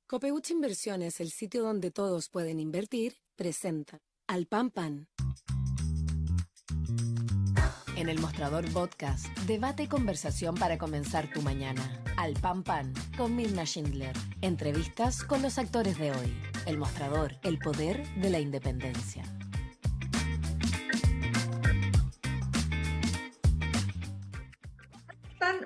Copeuch Inversiones, el sitio donde todos pueden invertir, presenta Al Pan Pan. En el Mostrador Podcast, debate y conversación para comenzar tu mañana. Al Pan Pan, con Mirna Schindler. Entrevistas con los actores de hoy. El Mostrador, el poder de la independencia.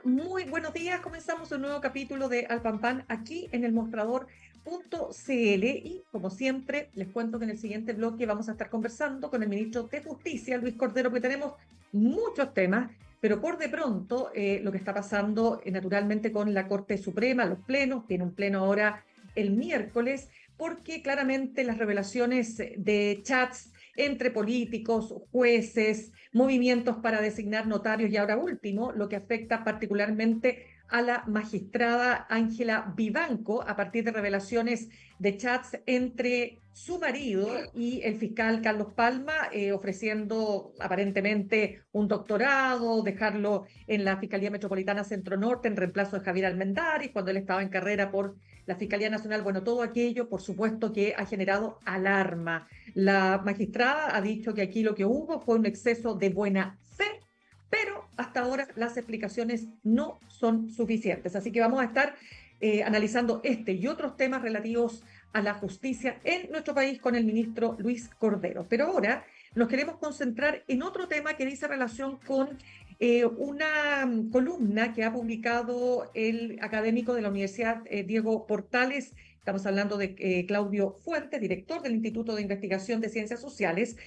Muy buenos días, comenzamos un nuevo capítulo de Al Pan Pan aquí en el mostrador.cl y como siempre les cuento que en el siguiente bloque vamos a estar conversando con el ministro de Justicia, Luis Cordero, porque tenemos muchos temas, pero por de pronto lo que está pasando naturalmente con la Corte Suprema, los plenos, tiene un pleno ahora el miércoles, porque claramente las revelaciones de chats entre políticos, jueces, movimientos para designar notarios y ahora último, lo que afecta particularmente a la magistrada Ángela Vivanco a partir de revelaciones de chats entre su marido y el fiscal Carlos Palma, ofreciendo aparentemente un doctorado, dejarlo en la Fiscalía Metropolitana Centro Norte en reemplazo de Javier Almendares cuando él estaba en carrera por la Fiscalía Nacional. Bueno, todo aquello, por supuesto, que ha generado alarma. La magistrada ha dicho que aquí lo que hubo fue un exceso de buena fe, pero hasta ahora las explicaciones no son suficientes. Así que vamos a estar analizando este y otros temas relativos a la justicia en nuestro país con el ministro Luis Cordero. Pero ahora nos queremos concentrar en otro tema que dice relación con una columna que ha publicado el académico de la Universidad Diego Portales. Estamos hablando de Claudio Fuentes, director del Instituto de Investigación de Ciencias Sociales,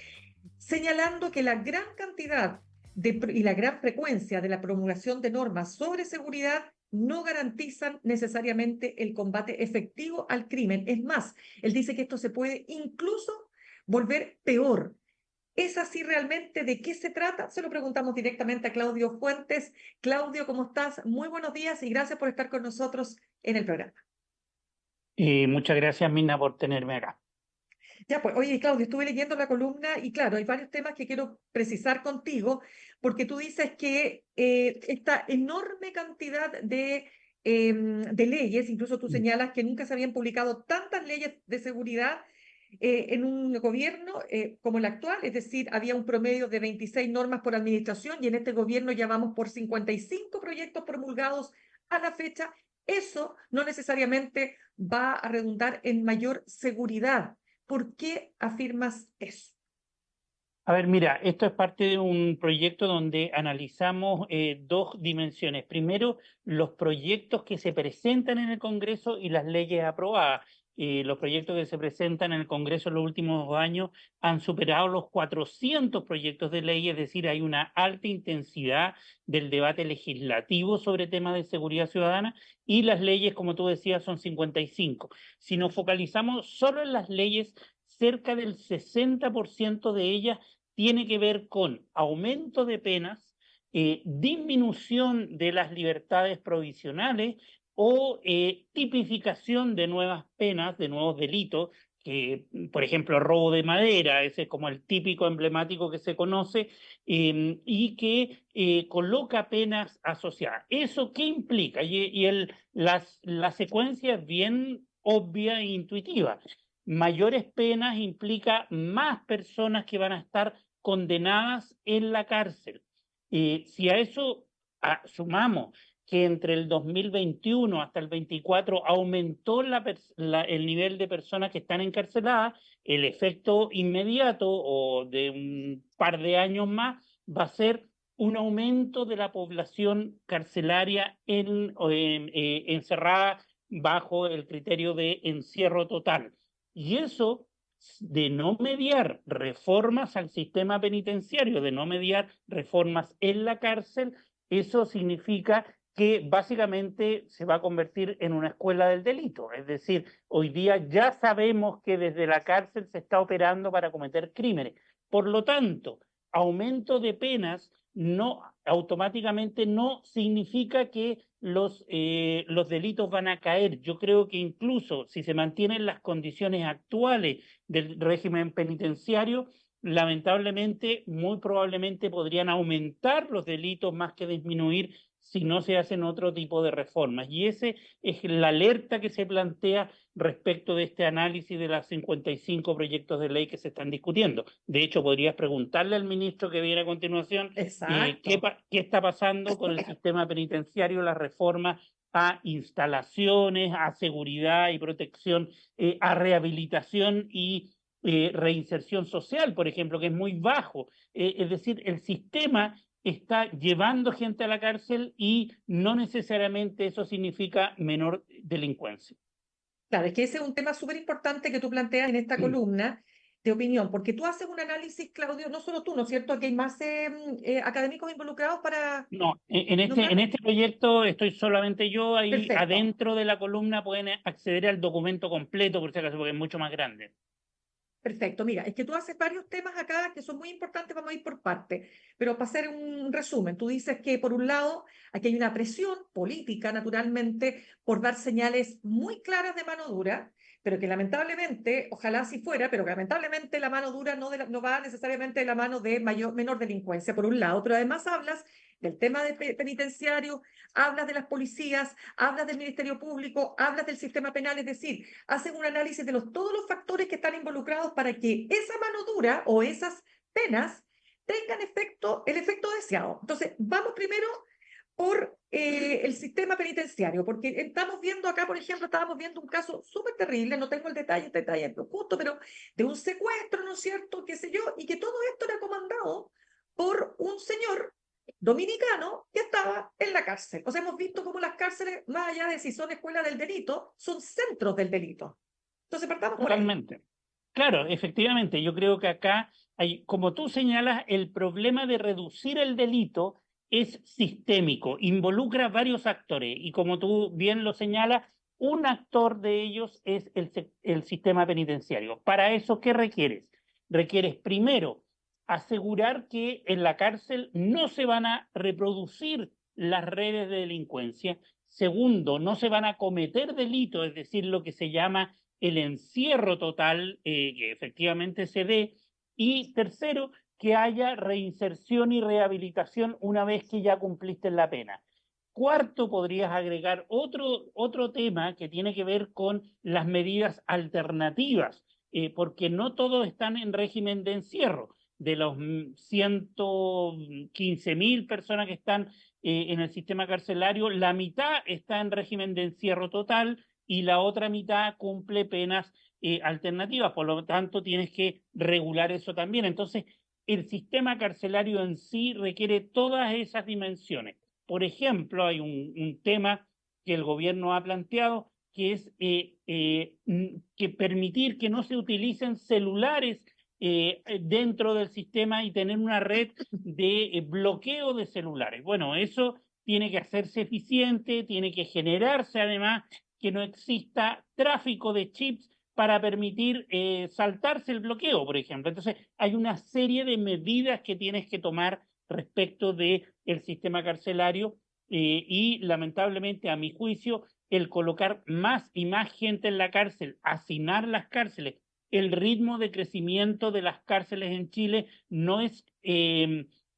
señalando que la gran cantidad y la gran frecuencia de la promulgación de normas sobre seguridad no garantizan necesariamente el combate efectivo al crimen. Es más, él dice que esto se puede incluso volver peor. ¿Es así realmente? ¿De qué se trata? Se lo preguntamos directamente a Claudio Fuentes. Claudio, ¿cómo estás? Muy buenos días y gracias por estar con nosotros en el programa. Muchas gracias, Mina, por tenerme acá. Ya, pues, oye, Claudio, estuve leyendo la columna y claro, hay varios temas que quiero precisar contigo, porque tú dices que esta enorme cantidad de leyes, incluso tú señalas que nunca se habían publicado tantas leyes de seguridad en un gobierno como el actual, es decir, había un promedio de 26 normas por administración y en este gobierno ya vamos por 55 proyectos promulgados a la fecha. Eso no necesariamente va a redundar en mayor seguridad. ¿Por qué afirmas eso? A ver, mira, esto es parte de un proyecto donde analizamos dos dimensiones. Primero, los proyectos que se presentan en el Congreso y las leyes aprobadas. Los proyectos que se presentan en el Congreso en los últimos años han superado los 400 proyectos de ley, es decir, hay una alta intensidad del debate legislativo sobre temas de seguridad ciudadana y las leyes, como tú decías, son 55. Si nos focalizamos solo en las leyes, cerca del 60% de ellas tiene que ver con aumento de penas, disminución de las libertades provisionales o tipificación de nuevas penas, de nuevos delitos, que, por ejemplo, robo de madera, ese es como el típico emblemático que se conoce, y que coloca penas asociadas. ¿Eso qué implica? La secuencia es bien obvia e intuitiva. Mayores penas implica más personas que van a estar condenadas en la cárcel. Si a eso sumamos que entre el 2021 hasta el 24 aumentó el nivel de personas que están encarceladas, el efecto inmediato o de un par de años más va a ser un aumento de la población carcelaria encerrada bajo el criterio de encierro total. Y eso de no mediar reformas al sistema penitenciario, de no mediar reformas en la cárcel, eso significa que básicamente se va a convertir en una escuela del delito. Es decir, hoy día ya sabemos que desde la cárcel se está operando para cometer crímenes. Por lo tanto, aumento de penas no automáticamente no significa que los delitos van a caer. Yo creo que incluso si se mantienen las condiciones actuales del régimen penitenciario, lamentablemente, muy probablemente podrían aumentar los delitos más que disminuir si no se hacen otro tipo de reformas. Y ese es la alerta que se plantea respecto de este análisis de los 55 proyectos de ley que se están discutiendo. De hecho, podrías preguntarle al ministro que viene a continuación Exacto. qué está pasando con el sistema penitenciario, las reformas a instalaciones, a seguridad y protección, a rehabilitación y reinserción social, por ejemplo, que es muy bajo. Es decir, el sistema está llevando gente a la cárcel y no necesariamente eso significa menor delincuencia. Claro, es que ese es un tema súper importante que tú planteas en esta columna de opinión, porque tú haces un análisis, Claudio, no solo tú, ¿no es cierto? Que hay más académicos involucrados para No, en nombrar. este proyecto estoy solamente yo, ahí Perfecto. adentro de la columna pueden acceder al documento completo, por si acaso, porque es mucho más grande. Perfecto, mira, es que tú haces varios temas acá que son muy importantes, vamos a ir por parte, pero para hacer un resumen, tú dices que por un lado aquí hay una presión política, naturalmente, por dar señales muy claras de mano dura, pero que lamentablemente, ojalá así fuera, pero que lamentablemente la mano dura no va necesariamente de la mano de menor delincuencia, por un lado, pero además hablas del tema de penitenciario, hablas de las policías, hablas del Ministerio Público, hablas del sistema penal, es decir, hacen un análisis de todos los factores que están involucrados para que esa mano dura o esas penas tengan el efecto deseado. Entonces, vamos primero por el sistema penitenciario, porque estamos viendo acá, por ejemplo, estábamos viendo un caso súper terrible, no tengo el detalle justo, pero de un secuestro, ¿no es cierto?, qué sé yo, y que todo esto era comandado por un señor dominicano que estaba en la cárcel. O sea, hemos visto cómo las cárceles, más allá de si son escuelas del delito, son centros del delito. Entonces, partamos por ahí. Totalmente. Claro, efectivamente, yo creo que acá hay, como tú señalas, el problema de reducir el delito es sistémico, involucra varios actores y como tú bien lo señalas, un actor de ellos es el sistema penitenciario. Para eso, ¿qué requieres? Requieres primero asegurar que en la cárcel no se van a reproducir las redes de delincuencia. Segundo, no se van a cometer delitos, es decir, lo que se llama el encierro total que efectivamente se dé. Y tercero, que haya reinserción y rehabilitación una vez que ya cumpliste la pena. Cuarto, podrías agregar otro tema que tiene que ver con las medidas alternativas, porque no todos están en régimen de encierro. De los 115.000 personas que están en el sistema carcelario, la mitad está en régimen de encierro total y la otra mitad cumple penas alternativas. Por lo tanto, tienes que regular eso también. Entonces, el sistema carcelario en sí requiere todas esas dimensiones. Por ejemplo, hay un tema que el gobierno ha planteado, que es que permitir que no se utilicen celulares dentro del sistema y tener una red de bloqueo de celulares. Bueno, eso tiene que hacerse eficiente, tiene que generarse además que no exista tráfico de chips para permitir saltarse el bloqueo, por ejemplo. Entonces, hay una serie de medidas que tienes que tomar respecto del sistema carcelario y lamentablemente, a mi juicio, el colocar más y más gente en la cárcel, hacinar las cárceles, el ritmo de crecimiento de las cárceles en Chile no es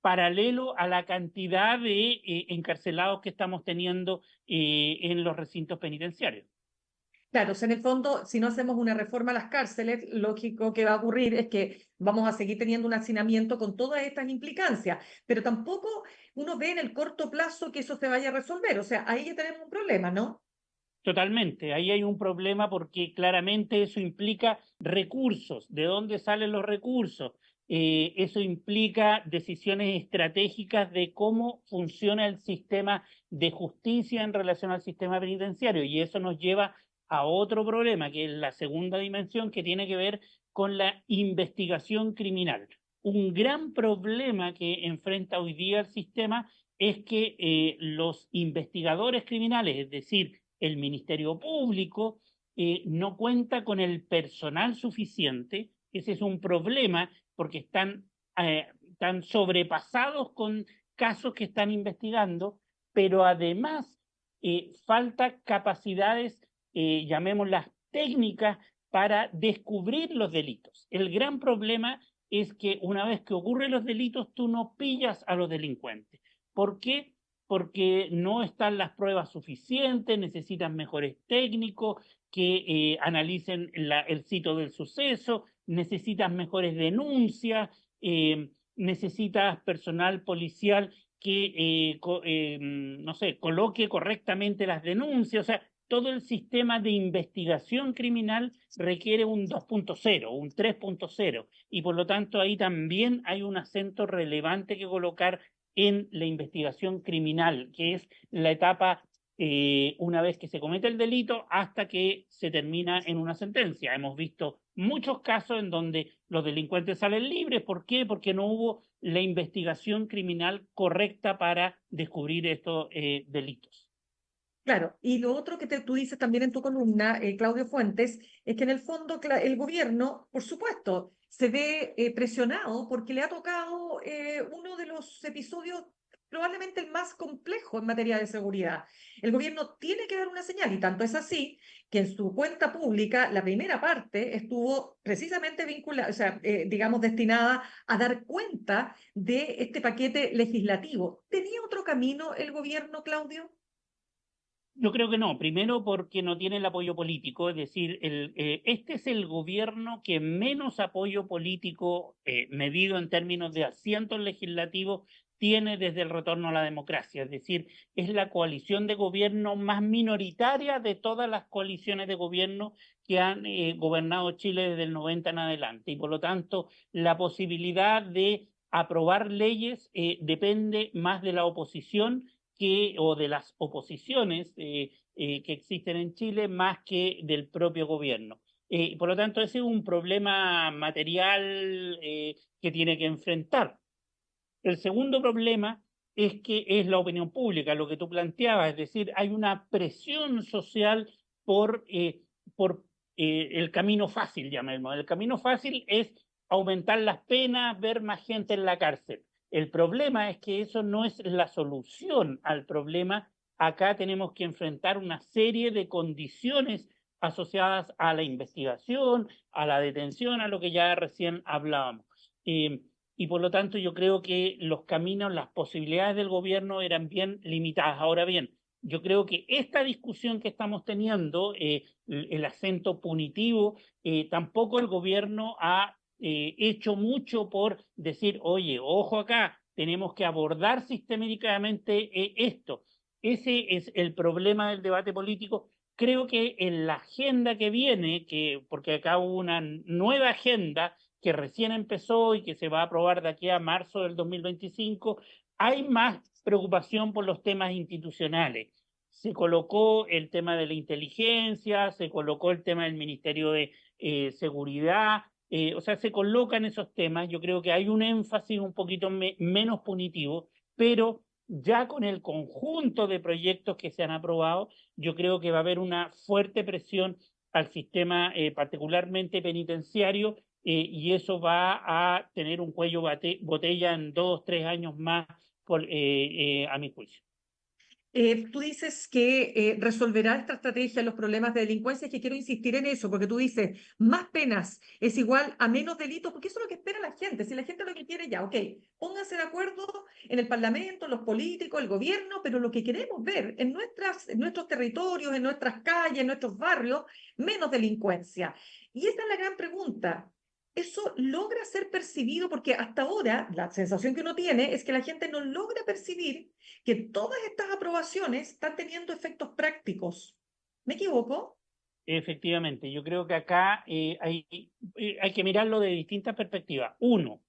paralelo a la cantidad de encarcelados que estamos teniendo en los recintos penitenciarios. Claro, o sea, en el fondo, si no hacemos una reforma a las cárceles, lógico que va a ocurrir es que vamos a seguir teniendo un hacinamiento con todas estas implicancias, pero tampoco uno ve en el corto plazo que eso se vaya a resolver. O sea, ahí ya tenemos un problema, ¿no? Totalmente, ahí hay un problema porque claramente eso implica recursos. ¿De dónde salen los recursos? Eso implica decisiones estratégicas de cómo funciona el sistema de justicia en relación al sistema penitenciario y eso nos lleva a otro problema, que es la segunda dimensión, que tiene que ver con la investigación criminal. Un gran problema que enfrenta hoy día el sistema es que los investigadores criminales, es decir, el Ministerio Público, no cuenta con el personal suficiente. Ese es un problema porque están sobrepasados con casos que están investigando, pero además falta capacidades, llamémoslas técnicas, para descubrir los delitos. El gran problema es que una vez que ocurren los delitos, tú no pillas a los delincuentes. ¿Por qué? porque no están las pruebas suficientes, necesitas mejores técnicos que analicen el sitio del suceso, necesitas mejores denuncias, necesitas personal policial que, no sé, coloque correctamente las denuncias. O sea, todo el sistema de investigación criminal requiere un 2.0, un 3.0, y por lo tanto ahí también hay un acento relevante que colocar en la investigación criminal, que es la etapa una vez que se comete el delito hasta que se termina en una sentencia. Hemos visto muchos casos en donde los delincuentes salen libres. ¿Por qué? Porque no hubo la investigación criminal correcta para descubrir estos delitos. Claro, y lo otro que tú dices también en tu columna, Claudio Fuentes, es que en el fondo el gobierno, por supuesto, se ve presionado porque le ha tocado uno de los episodios probablemente el más complejo en materia de seguridad. El gobierno tiene que dar una señal y tanto es así que en su cuenta pública la primera parte estuvo precisamente vinculada, o sea, digamos, destinada a dar cuenta de este paquete legislativo. ¿Tenía otro camino el gobierno, Claudio? Yo creo que no. Primero porque no tiene el apoyo político, es decir, este es el gobierno que menos apoyo político, medido en términos de asientos legislativos, tiene desde el retorno a la democracia. Es decir, es la coalición de gobierno más minoritaria de todas las coaliciones de gobierno que han gobernado Chile desde el 90 en adelante. Y por lo tanto, la posibilidad de aprobar leyes depende más de la oposición o de las oposiciones que existen en Chile más que del propio gobierno. Por lo tanto, ese es un problema material que tiene que enfrentar. El segundo problema es que es la opinión pública, lo que tú planteabas, es decir, hay una presión social por el camino fácil, llamémoslo. El camino fácil es aumentar las penas, ver más gente en la cárcel. El problema es que eso no es la solución al problema. Acá tenemos que enfrentar una serie de condiciones asociadas a la investigación, a la detención, a lo que ya recién hablábamos. Y por lo tanto yo creo que los caminos, las posibilidades del gobierno eran bien limitadas. Ahora bien, yo creo que esta discusión que estamos teniendo, el acento punitivo, tampoco el gobierno ha hecho mucho por decir, oye, ojo acá, tenemos que abordar sistemáticamente esto. Ese es el problema del debate político. Creo que en la agenda que viene, porque acá hubo una nueva agenda que recién empezó y que se va a aprobar de aquí a marzo del 2025, hay más preocupación por los temas institucionales. Se colocó el tema de la inteligencia, se colocó el tema del Ministerio de Seguridad, o sea, se colocan esos temas. Yo creo que hay un énfasis un poquito menos punitivo, pero ya con el conjunto de proyectos que se han aprobado, yo creo que va a haber una fuerte presión al sistema, particularmente penitenciario, y eso va a tener un cuello botella en 2, 3 años más, a mi juicio. Tú dices que resolverá esta estrategia los problemas de delincuencia, es que quiero insistir en eso, porque tú dices, más penas es igual a menos delitos, porque eso es lo que espera la gente. Si la gente lo que quiere ya, ok, pónganse de acuerdo en el Parlamento, los políticos, el gobierno, pero lo que queremos ver en nuestros territorios, en nuestras calles, en nuestros barrios, menos delincuencia. Y esta es la gran pregunta. ¿Eso logra ser percibido? Porque hasta ahora la sensación que uno tiene es que la gente no logra percibir que todas estas aprobaciones están teniendo efectos prácticos. ¿Me equivoco? Efectivamente, yo creo que acá hay que mirarlo de distintas perspectivas. Uno,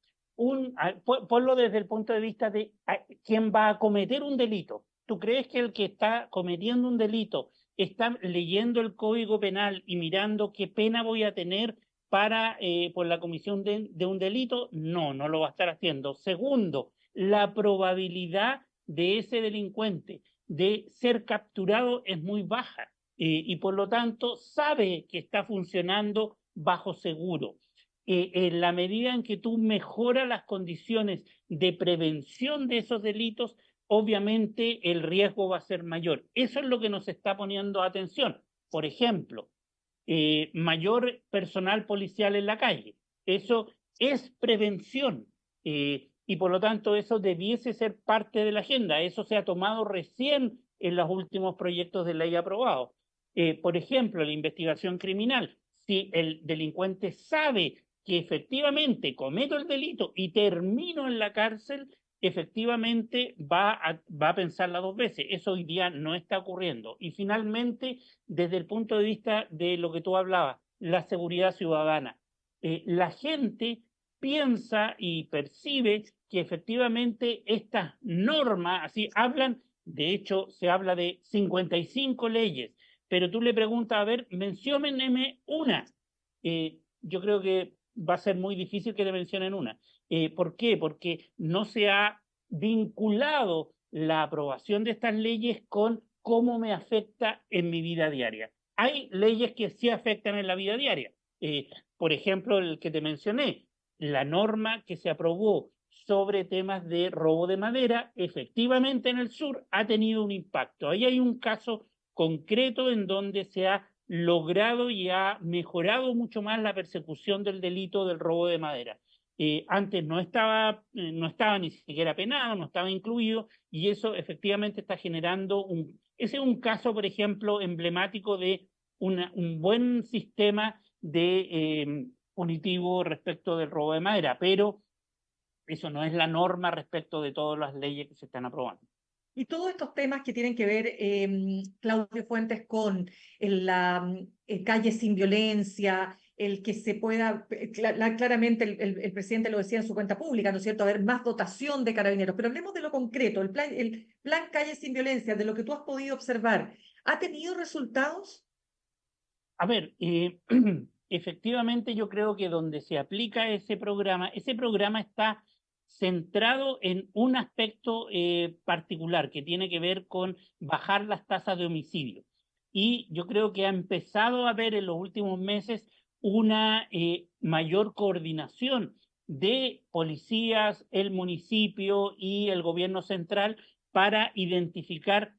ponlo desde el punto de vista de quién va a cometer un delito. ¿Tú crees que el que está cometiendo un delito está leyendo el Código Penal y mirando qué pena voy a tener por la comisión de un delito? No, no lo va a estar haciendo. Segundo, la probabilidad de ese delincuente de ser capturado es muy baja. Y por lo tanto sabe que está funcionando bajo seguro. En la medida en que tú mejoras las condiciones de prevención de esos delitos, obviamente el riesgo va a ser mayor. Eso es lo que nos está poniendo atención. Por ejemplo, mayor personal policial en la calle. Eso es prevención. y por lo tanto eso debiese ser parte de la agenda. Eso se ha tomado recién en los últimos proyectos de ley aprobados. Por ejemplo, la investigación criminal. Si el delincuente sabe que efectivamente cometo el delito y termino en la cárcel, efectivamente va a pensarla dos veces. Eso hoy día no está ocurriendo. Y finalmente, desde el punto de vista de lo que tú hablabas, la seguridad ciudadana. La gente piensa y percibe que efectivamente estas normas, así hablan, de hecho se habla de 55 leyes, pero tú le preguntas, a ver, menciónenme una. Yo creo que va a ser muy difícil que te mencionen una. ¿Por qué? Porque no se ha vinculado la aprobación de estas leyes con cómo me afecta en mi vida diaria. Hay leyes que sí afectan en la vida diaria. Por ejemplo, el que te mencioné, la norma que se aprobó sobre temas de robo de madera, efectivamente en el sur ha tenido un impacto. Ahí hay un caso concreto en donde se ha logrado y ha mejorado mucho más la persecución del delito del robo de madera. Antes no estaba ni siquiera penado, no estaba incluido, y eso efectivamente está generando ese es un caso, por ejemplo, emblemático de un buen sistema de punitivo respecto del robo de madera, pero eso no es la norma respecto de todas las leyes que se están aprobando. Y todos estos temas que tienen que ver, Claudio Fuentes, con la calle sin violencia, el que se pueda, claramente el presidente lo decía en su cuenta pública, ¿no es cierto?, haber más dotación de carabineros. Pero hablemos de lo concreto, el plan Calle sin Violencia, de lo que tú has podido observar, ¿ha tenido resultados? A ver, efectivamente yo creo que donde se aplica ese programa está centrado en un aspecto particular que tiene que ver con bajar las tasas de homicidio. Y yo creo que ha empezado a haber en los últimos meses una mayor coordinación de policías, el municipio y el gobierno central para identificar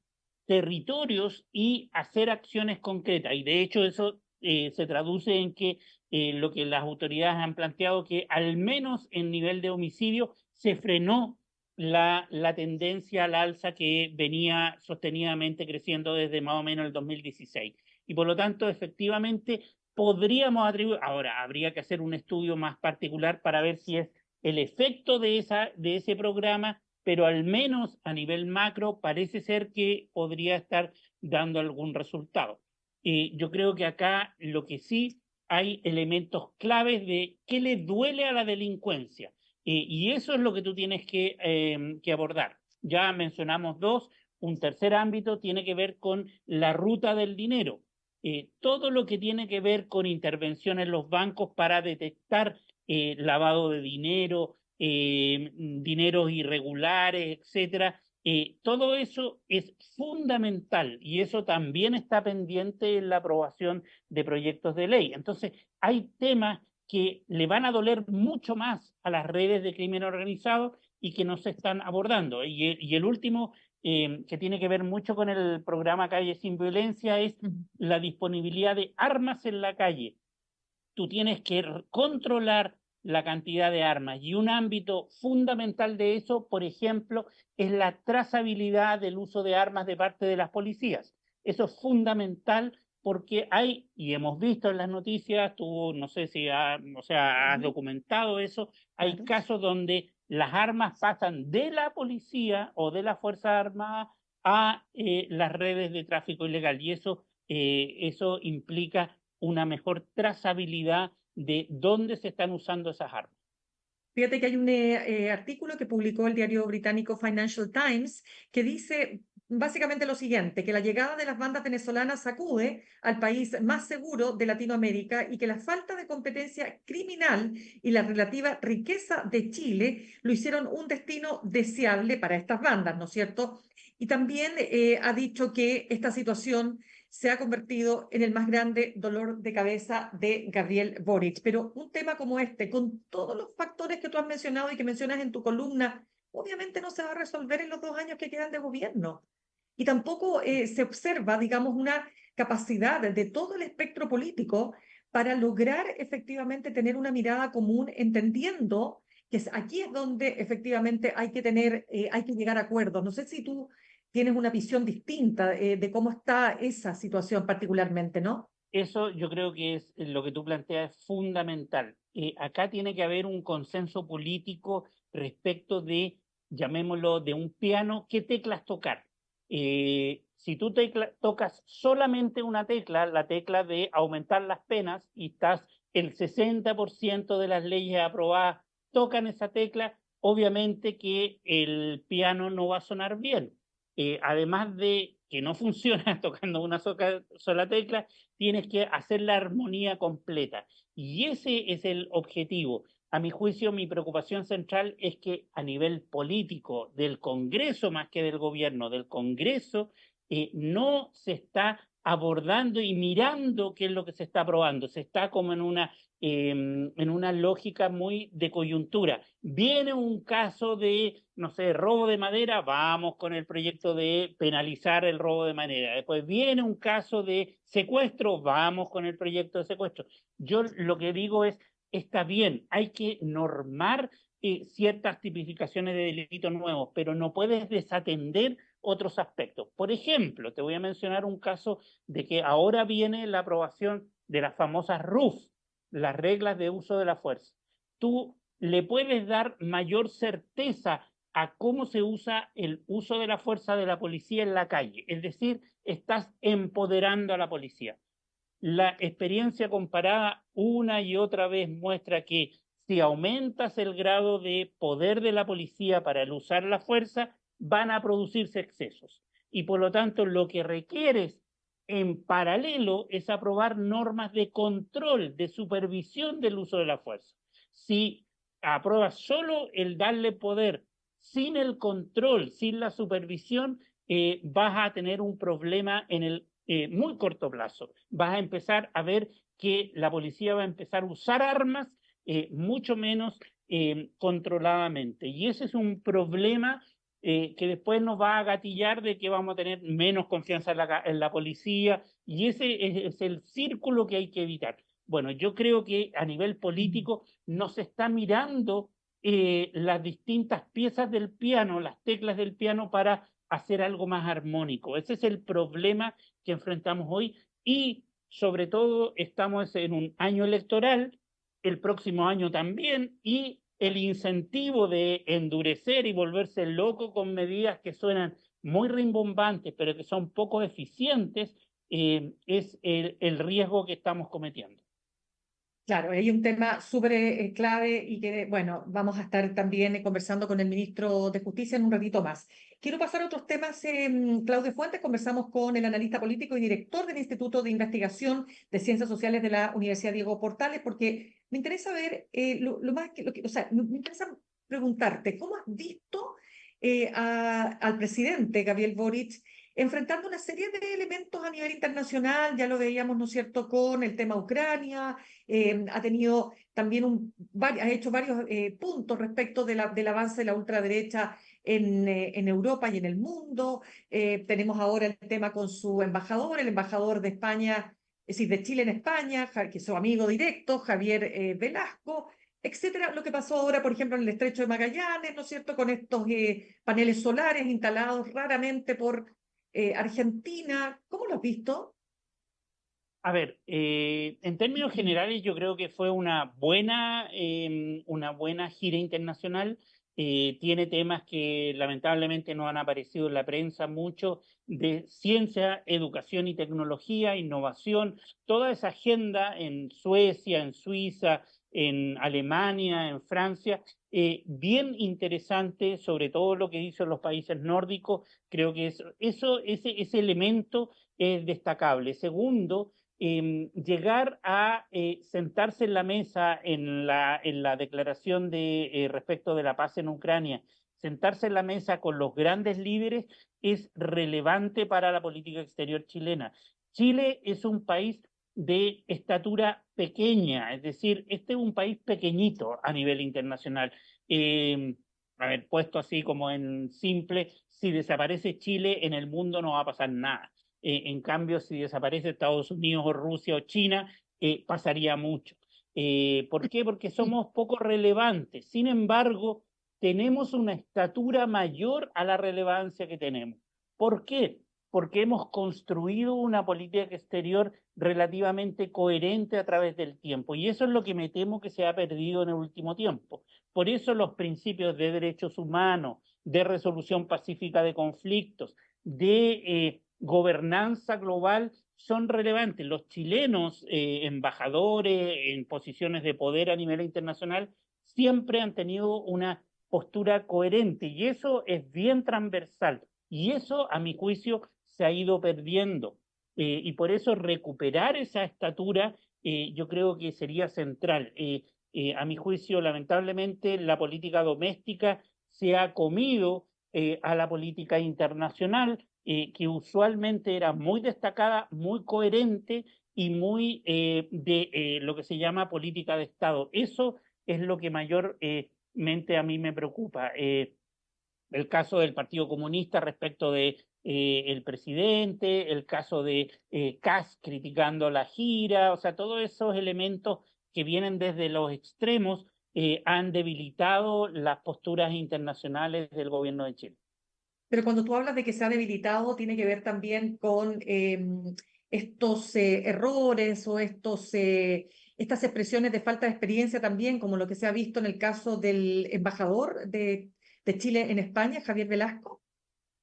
territorios y hacer acciones concretas. Y de hecho eso se traduce en que lo que las autoridades han planteado, que al menos en nivel de homicidio se frenó la tendencia al alza que venía sostenidamente creciendo desde más o menos el 2016. Y por lo tanto, efectivamente, podríamos atribuir, ahora habría que hacer un estudio más particular para ver si es el efecto de ese programa, pero al menos a nivel macro parece ser que podría estar dando algún resultado. Yo creo que acá lo que sí hay elementos claves de qué le duele a la delincuencia. Y eso es lo que tú tienes que abordar. Ya mencionamos dos. Un tercer ámbito tiene que ver con la ruta del dinero. Todo lo que tiene que ver con intervención en los bancos para detectar lavado de dinero, dineros irregulares, etcétera. Todo eso es fundamental y eso también está pendiente en la aprobación de proyectos de ley. Entonces, hay temas que le van a doler mucho más a las redes de crimen organizado y que no se están abordando. Y el último, que tiene que ver mucho con el programa Calle Sin Violencia, es la disponibilidad de armas en la calle. Tú tienes que controlar la cantidad de armas. Y un ámbito fundamental de eso, por ejemplo, es la trazabilidad del uso de armas de parte de las policías. Eso es fundamental porque hay, y hemos visto en las noticias, tú no sé si has documentado eso, hay casos donde las armas pasan de la policía o de las Fuerzas Armadas a las redes de tráfico ilegal. Y eso implica una mejor trazabilidad de dónde se están usando esas armas. Fíjate que hay un artículo que publicó el diario británico Financial Times que dice básicamente lo siguiente, que la llegada de las bandas venezolanas sacude al país más seguro de Latinoamérica y que la falta de competencia criminal y la relativa riqueza de Chile lo hicieron un destino deseable para estas bandas, ¿no es cierto? Y también ha dicho que esta situación se ha convertido en el más grande dolor de cabeza de Gabriel Boric. Pero un tema como este, con todos los factores que tú has mencionado y que mencionas en tu columna, obviamente no se va a resolver en los 2 años que quedan de gobierno. Y tampoco se observa, digamos, una capacidad de todo el espectro político para lograr efectivamente tener una mirada común, entendiendo aquí es donde efectivamente hay que tener, hay que llegar a acuerdos. No sé si tú tienes una visión distinta de cómo está esa situación particularmente, ¿no? Eso yo creo que es lo que tú planteas es fundamental. Acá tiene que haber un consenso político respecto de, llamémoslo, de un piano, qué teclas tocar. Si tú tocas solamente una tecla, la tecla de aumentar las penas, y estás el 60% de las leyes aprobadas tocan esa tecla, obviamente que el piano no va a sonar bien. Además de que no funciona tocando una sola tecla, tienes que hacer la armonía completa. Y ese es el objetivo. A mi juicio, mi preocupación central es que a nivel político del Congreso, más que del gobierno, del Congreso, no se está abordando y mirando qué es lo que se está aprobando. Se está como en una lógica muy de coyuntura. Viene un caso de, no sé, robo de madera, vamos con el proyecto de penalizar el robo de madera. Después viene un caso de secuestro, vamos con el proyecto de secuestro. Yo lo que digo es, está bien, hay que normar ciertas tipificaciones de delitos nuevos, pero no puedes desatender otros aspectos. Por ejemplo, te voy a mencionar un caso de que ahora viene la aprobación de las famosas RUF, las reglas de uso de la fuerza. Tú le puedes dar mayor certeza a cómo se usa el uso de la fuerza de la policía en la calle. Es decir, estás empoderando a la policía. La experiencia comparada una y otra vez muestra que si aumentas el grado de poder de la policía para el usar la fuerza, van a producirse excesos. Y por lo tanto, lo que requieres en paralelo es aprobar normas de control, de supervisión del uso de la fuerza. Si apruebas solo el darle poder sin el control, sin la supervisión, vas a tener un problema en el muy corto plazo. Vas a empezar a ver que la policía va a empezar a usar armas mucho menos controladamente. Y ese es un problema que después nos va a gatillar de que vamos a tener menos confianza en la policía, y ese es el círculo que hay que evitar. Bueno, yo creo que a nivel político no se está mirando las distintas piezas del piano, las teclas del piano, para hacer algo más armónico. Ese es el problema que enfrentamos hoy, y sobre todo estamos en un año electoral, el próximo año también, y el incentivo de endurecer y volverse loco con medidas que suenan muy rimbombantes, pero que son poco eficientes, es el riesgo que estamos cometiendo. Claro, hay un tema súper clave y que, bueno, vamos a estar también conversando con el ministro de Justicia en un ratito más. Quiero pasar a otros temas, Claudio Fuentes. Conversamos con el analista político y director del Instituto de Investigación de Ciencias Sociales de la Universidad Diego Portales, porque me interesa ver lo más o sea, me interesa preguntarte, ¿cómo has visto al presidente Gabriel Boric enfrentando una serie de elementos a nivel internacional? Ya lo veíamos, ¿no es cierto?, con el tema Ucrania. Ha tenido también ha hecho varios puntos respecto del avance de la ultraderecha en Europa y en el mundo. Tenemos ahora el tema con su embajador, el embajador de España, es decir, de Chile en España, que es su amigo directo, Javier Velasco, etcétera. Lo que pasó ahora, por ejemplo, en el Estrecho de Magallanes, ¿no es cierto?, con estos paneles solares instalados raramente por Argentina. ¿Cómo lo has visto? A ver, en términos generales yo creo que fue una buena gira internacional. Tiene temas que lamentablemente no han aparecido en la prensa mucho, de ciencia, educación y tecnología, innovación, toda esa agenda en Suecia, en Suiza, en Alemania, en Francia, bien interesante, sobre todo lo que hizo en los países nórdicos. Creo que ese elemento es destacable. Segundo, llegar a sentarse en la mesa en la declaración respecto de la paz en Ucrania, sentarse en la mesa con los grandes líderes, es relevante para la política exterior chilena. Chile es un país de estatura pequeña, es decir, este es un país pequeñito a nivel internacional. A ver, puesto así como en simple, si desaparece Chile en el mundo no va a pasar nada. En cambio, si desaparece Estados Unidos o Rusia o China, pasaría mucho. ¿Por qué? Porque somos poco relevantes. Sin embargo, tenemos una estatura mayor a la relevancia que tenemos. ¿Por qué? Porque hemos construido una política exterior relativamente coherente a través del tiempo. Y eso es lo que me temo que se ha perdido en el último tiempo. Por eso los principios de derechos humanos, de resolución pacífica de conflictos, de gobernanza global son relevantes. Los chilenos, embajadores en posiciones de poder a nivel internacional, siempre han tenido una postura coherente y eso es bien transversal. Y eso, a mi juicio, se ha ido perdiendo. Y por eso recuperar esa estatura yo creo que sería central. A mi juicio, lamentablemente, la política doméstica se ha comido a la política internacional, que usualmente era muy destacada, muy coherente y muy de lo que se llama política de Estado. Eso es lo que mayormente a mí me preocupa. El caso del Partido Comunista respecto de el presidente, el caso de Kast criticando la gira, o sea, todos esos elementos que vienen desde los extremos han debilitado las posturas internacionales del gobierno de Chile. Pero cuando tú hablas de que se ha debilitado, tiene que ver también con estos errores o estas expresiones de falta de experiencia también, como lo que se ha visto en el caso del embajador de Chile en España, Javier Velasco.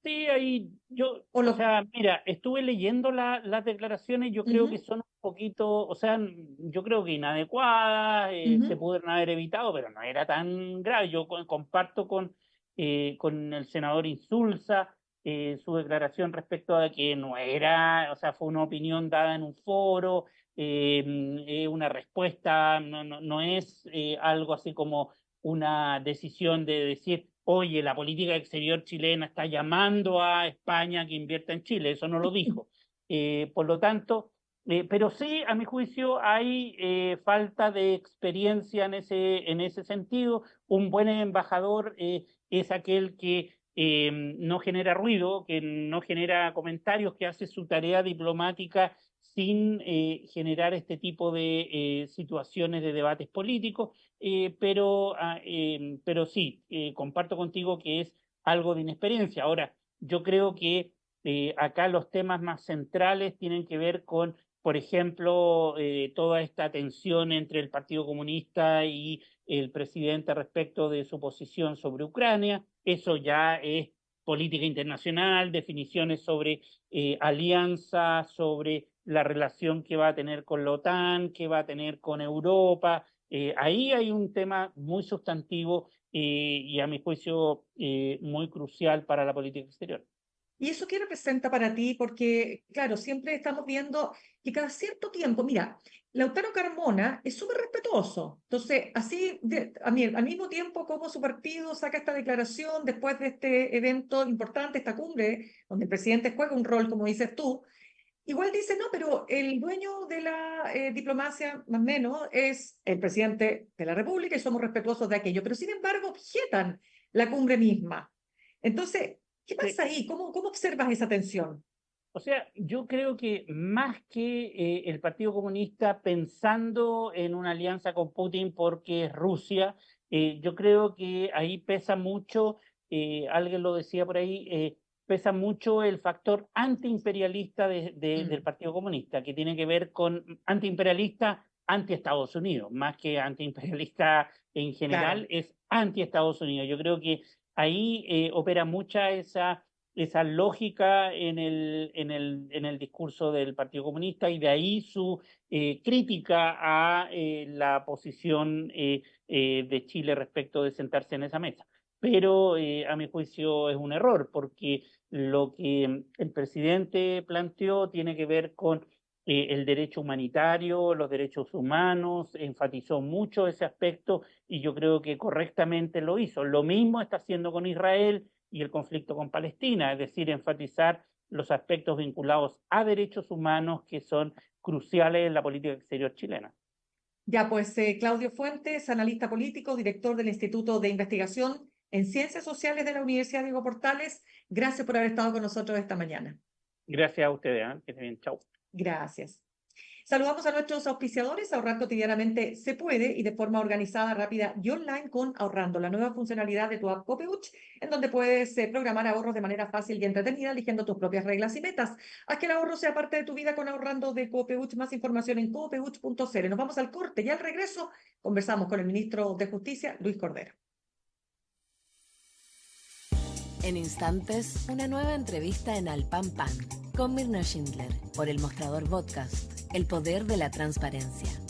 Sí, ahí yo, O o lo, sea, mira, estuve leyendo las declaraciones, yo creo que Ujú, son un poquito, o sea, yo creo que inadecuadas, se ujú. pudieron haber evitado, pero no era tan grave. Yo comparto con el senador Insulza su declaración respecto a que no era, o sea, fue una opinión dada en un foro, una respuesta, no es algo así como una decisión de decir, oye, la política exterior chilena está llamando a España a que invierta en Chile, eso no lo dijo. Por lo tanto, pero sí, a mi juicio, hay falta de experiencia en ese sentido. Un buen embajador es aquel que no genera ruido, que no genera comentarios, que hace su tarea diplomática sin generar este tipo de situaciones de debates políticos, pero sí, comparto contigo que es algo de inexperiencia. Ahora, yo creo que acá los temas más centrales tienen que ver con, por ejemplo, toda esta tensión entre el Partido Comunista y el presidente respecto de su posición sobre Ucrania. Eso ya es política internacional, definiciones sobre alianzas, sobre la relación que va a tener con la OTAN, que va a tener con Europa. Ahí hay un tema muy sustantivo y a mi juicio muy crucial para la política exterior. ¿Y eso qué representa para ti? Porque, claro, siempre estamos viendo que cada cierto tiempo, mira, Lautaro Carmona es súper respetuoso. Entonces, así, al mismo tiempo como su partido saca esta declaración después de este evento importante, esta cumbre, donde el presidente juega un rol, como dices tú, igual dice, no, pero el dueño de la diplomacia, más o menos, es el presidente de la República y somos respetuosos de aquello. Pero, sin embargo, objetan la cumbre misma. Entonces, ¿qué Sí. pasa ahí? ¿Cómo observas esa tensión? O sea, yo creo que más que el Partido Comunista pensando en una alianza con Putin porque es Rusia, yo creo que ahí pesa mucho, alguien lo decía por ahí, pesa mucho el factor antiimperialista del Mm, Partido Comunista, que tiene que ver con antiimperialista anti-Estados Unidos, más que antiimperialista en claro. general, es anti-Estados Unidos. Yo creo que ahí opera mucha esa lógica en el discurso del Partido Comunista y de ahí su crítica a la posición de Chile respecto de sentarse en esa mesa. Pero a mi juicio es un error porque lo que el presidente planteó tiene que ver con el derecho humanitario, los derechos humanos, enfatizó mucho ese aspecto y yo creo que correctamente lo hizo. Lo mismo está haciendo con Israel y el conflicto con Palestina, es decir, enfatizar los aspectos vinculados a derechos humanos que son cruciales en la política exterior chilena. Ya, pues Claudio Fuentes, analista político, director del Instituto de Investigación en Ciencias Sociales de la Universidad Diego Portales, gracias por haber estado con nosotros esta mañana. Gracias a ustedes, ¿eh? Que estén bien, chao. Gracias. Saludamos a nuestros auspiciadores. Ahorrar cotidianamente se puede y de forma organizada, rápida y online con Ahorrando, la nueva funcionalidad de tu app Copeuch, en donde puedes programar ahorros de manera fácil y entretenida, eligiendo tus propias reglas y metas. Haz que el ahorro sea parte de tu vida con Ahorrando de Copeuch. Más información en copeuch.cl. Nos vamos al corte y al regreso conversamos con el ministro de Justicia, Luis Cordero. En instantes, una nueva entrevista en Al Pan Pan con Mirna Schindler por El Mostrador Podcast, el poder de la transparencia.